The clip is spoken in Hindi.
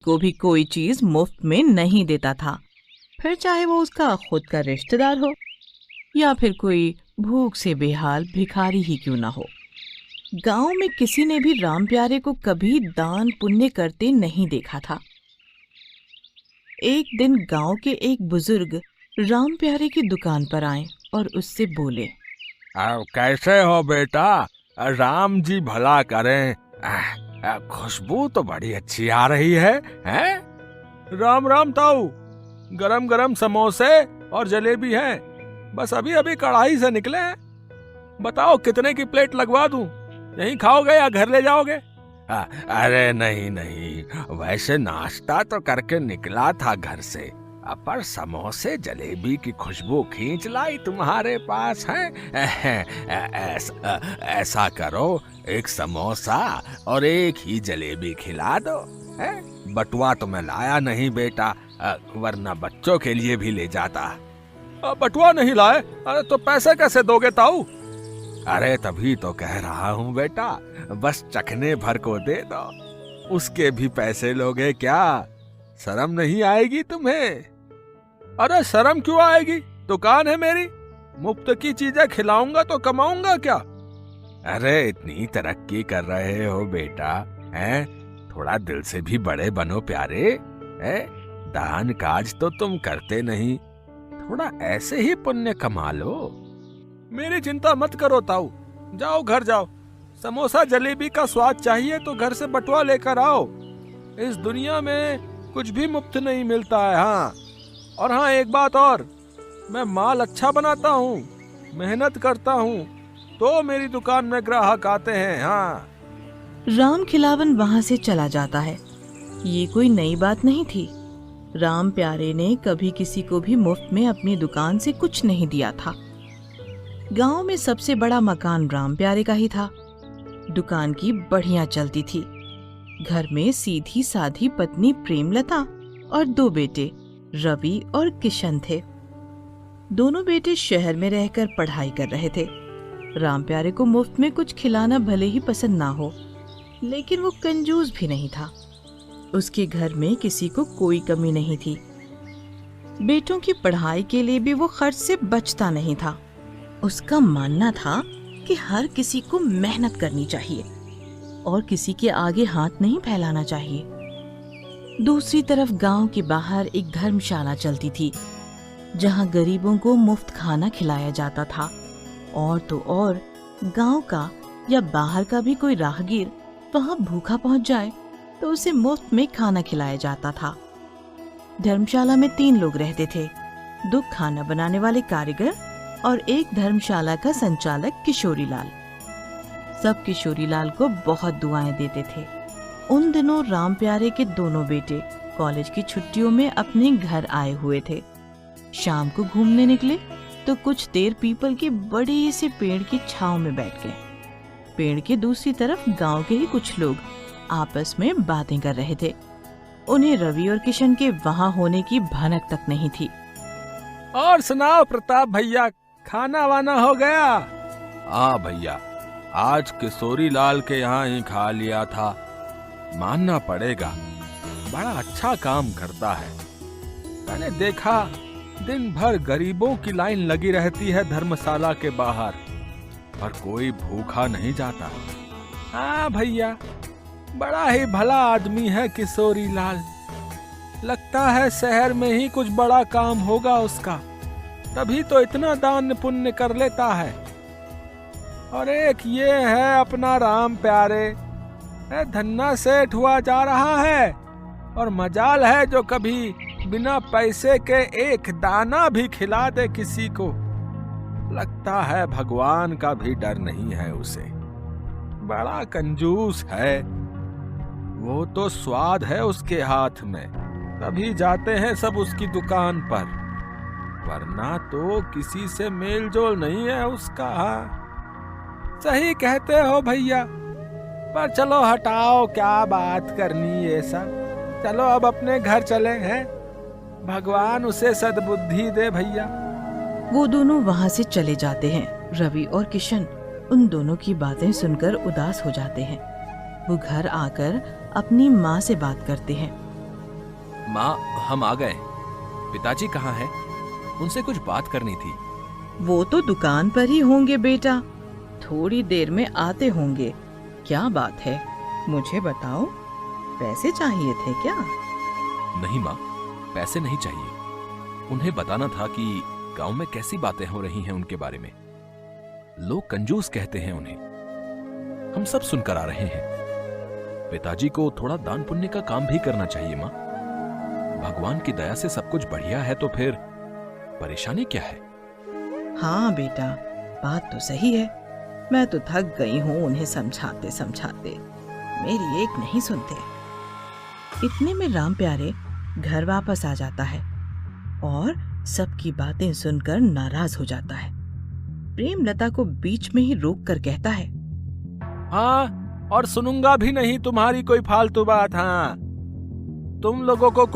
को भी कोई चीज मुफ्त में नहीं देता था, फिर चाहे वो उसका खुद का रिश्तेदार हो या फिर कोई भूख से बेहाल भिखारी ही क्यों ना हो। गांव में किसी ने भी राम प्यारे को कभी दान पुण्य करते नहीं देखा था। एक दिन गांव के एक बुजुर्ग राम प्यारे की दुकान पर आए और उससे बोले, कैसे हो बेटा? राम जी भला करें। खुशबू तो बड़ी अच्छी आ रही है, हैं? राम राम ताऊ, गरम गरम समोसे और जलेबी हैं, बस अभी अभी कढ़ाई से निकले हैं। बताओ कितने की प्लेट लगवा दूं? यहीं खाओगे या घर ले जाओगे? अरे नहीं नहीं, वैसे नाश्ता तो करके निकला था घर से, पर समोसे जलेबी की खुशबू खींच लाई तुम्हारे पास है। ऐसा करो, एक समोसा और एक ही जलेबी खिला दो। बटुआ तो मैं लाया नहीं बेटा, वरना बच्चों के लिए भी ले जाता। बटुआ नहीं लाए? अरे तो पैसे कैसे दोगे ताऊ? अरे तभी तो कह रहा हूँ बेटा, बस चखने भर को दे दो, उसके भी पैसे लोगे क्या? शर्म नहीं आएगी तुम्हें? अरे शर्म क्यों आएगी, दुकान है मेरी, मुफ्त की चीजें खिलाऊंगा तो कमाऊंगा क्या? अरे इतनी तरक्की कर रहे हो बेटा, हैं? थोड़ा दिल से भी बड़े बनो प्यारे, हैं? दान काज तो तुम करते नहीं, थोड़ा ऐसे ही पुण्य कमा लो। मेरी चिंता मत करो ताऊ, जाओ घर जाओ, समोसा जलेबी का स्वाद चाहिए तो घर से बटुआ लेकर आओ। इस दुनिया में कुछ भी मुफ्त नहीं मिलता है। हाँ, और हाँ एक बात और, मैं माल अच्छा बनाता हूँ, मेहनत करता हूँ, तो मेरी दुकान में ग्राहक आते हैं। हाँ। राम खिलावन वहां से चला जाता है। ये कोई नई बात नहीं थी। राम प्यारे ने कभी किसी को भी मुफ्त में अपनी दुकान से कुछ नहीं दिया था। गांव में सबसे बड़ा मकान राम प्यारे का ही था। दुकान की बढ़िया चलती थी। घर में सीधी साधी पत्नी प्रेमलता और 2 बेटे रवि और किशन थे। दोनों बेटे शहर में रहकर पढ़ाई कर रहे थे। राम प्यारे को मुफ्त में कुछ खिलाना भले ही पसंद ना हो, लेकिन वो कंजूस भी नहीं था। उसके घर में किसी को कोई कमी नहीं थी। बेटों की पढ़ाई के लिए भी वो खर्च से बचता नहीं था। उसका मानना था कि हर किसी को मेहनत करनी चाहिए और किसी के आगे हाथ नहीं फैलाना चाहिए। दूसरी तरफ गांव के बाहर एक धर्मशाला चलती थी, जहां गरीबों को मुफ्त खाना खिलाया जाता था। और तो और, गांव का या बाहर का भी कोई राहगीर वहां भूखा पहुंच जाए तो उसे मुफ्त में खाना खिलाया जाता था। धर्मशाला में 3 लोग रहते थे, 2 खाना बनाने वाले कारीगर और एक धर्मशाला का संचालक किशोरीलाल। सब किशोरीलाल को बहुत दुआएं देते थे। उन दिनों राम प्यारे के दोनों बेटे कॉलेज की छुट्टियों में अपने घर आए हुए थे। शाम को घूमने निकले तो कुछ देर पीपल के बड़े से पेड़ की छांव में बैठ गए। पेड़ के दूसरी तरफ गांव के ही कुछ लोग आपस में बातें कर रहे थे। उन्हें रवि और किशन के वहां होने की भनक तक नहीं थी। और सुनाओ प्रताप भैया, खाना वाना हो गया? हाँ भैया, आज किशोरी लाल के यहाँ ही खा लिया था। मानना पड़ेगा, बड़ा अच्छा काम करता है। मैंने देखा दिन भर गरीबों की लाइन लगी रहती है धर्मशाला के बाहर, पर कोई भूखा नहीं जाता। हाँ भैया, बड़ा ही भला आदमी है किशोरी लाल। लगता है शहर में ही कुछ बड़ा काम होगा उसका, तभी तो इतना दान पुण्य कर लेता है। और एक ये है अपना राम प्यारे, धन्ना सेठ हुआ जा रहा है, और मजाल है जो कभी बिना पैसे के एक दाना भी खिला दे किसी को। लगता है भगवान का भी डर नहीं है उसे। बड़ा कंजूस है। वो तो स्वाद है उसके हाथ में, तभी जाते हैं सब उसकी दुकान पर, वरना तो किसी से मेल जोल नहीं है उसका। सही कहते हो भैया, पर चलो हटाओ, क्या बात करनी ये सब। चलो अब अपने घर चले हैं, भगवान उसे सद्बुद्धि दे भैया। वो दोनों वहां से चले जाते हैं। रवि और किशन उन दोनों की बातें सुनकर उदास हो जाते हैं। वो घर आकर अपनी माँ से बात करते हैं। माँ, हम आ गए। पिताजी कहाँ हैं? उनसे कुछ बात करनी थी। वो तो दुकान पर ही होंगे बेटा, थोड़ी देर में आते होंगे। क्या बात है, मुझे बताओ, पैसे चाहिए थे क्या? नहीं माँ, पैसे नहीं चाहिए। उन्हें बताना था कि गांव में कैसी बातें हो रही हैं उनके बारे में। लोग कंजूस कहते हैं उन्हें, हम सब सुनकर आ रहे हैं। पिताजी को थोड़ा दान पुण्य का काम भी करना चाहिए माँ। भगवान की दया से सब कुछ बढ़िया है तो फिर परेशानी क्या है? हाँ बेटा, बात तो सही है। मैं तो थक गई हूँ उन्हें समझाते समझाते, मेरी एक नहीं सुनते। इतने में राम प्यारे घर वापस आ जाता है और सबकी बातें सुनकर नाराज हो जाता है। प्रेमलता को बीच में ही रोक कर कहता है, हाँ, और सुनूंगा भी नहीं तुम्हारी कोई फालतू बात। हाँ, तुम लोगों को कोई